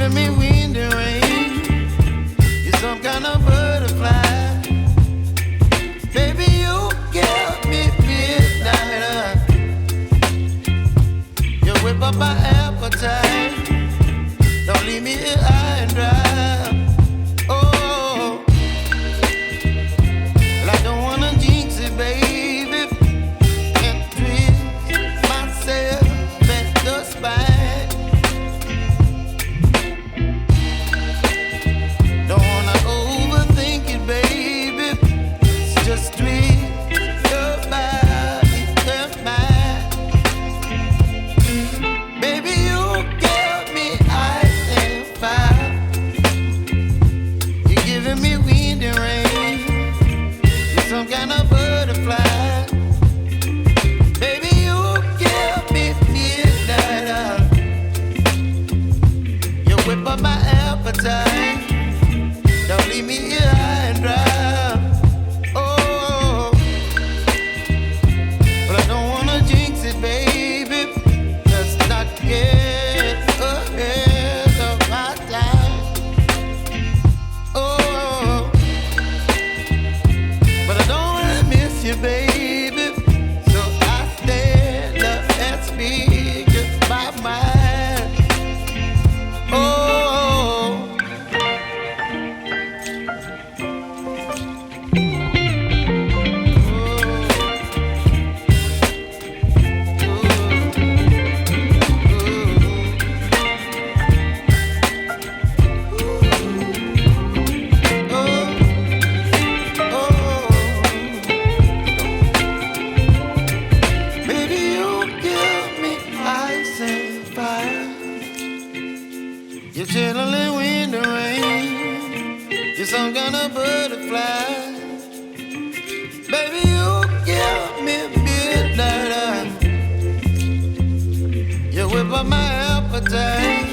giving me wind and rain. You're some kind of butterfly. Baby, you give me midnight. You whip up my appetite. Don't leave me here high and dry. Oh, well, I don't wanna jinx it, baby, and twist myself at the spine. Don't wanna overthink it, baby. It's just twist your body and mine. Baby, you give me ice and fire. You're giving me wind and rain. You're some kind of butterfly. Baby, you give me midnight. You whip up my appetite. Don't leave me here high and dry. Oh, but I don't wanna jinx it, baby. Let's not get ahead of my time. Oh, but I don't wanna miss you, baby. So I stand up and speak my mind. Oh. Baby, you give me ice and fire. You're chilling wind and rain. You're some kind of butterfly. Baby, you give me midnight. You whip up my appetite.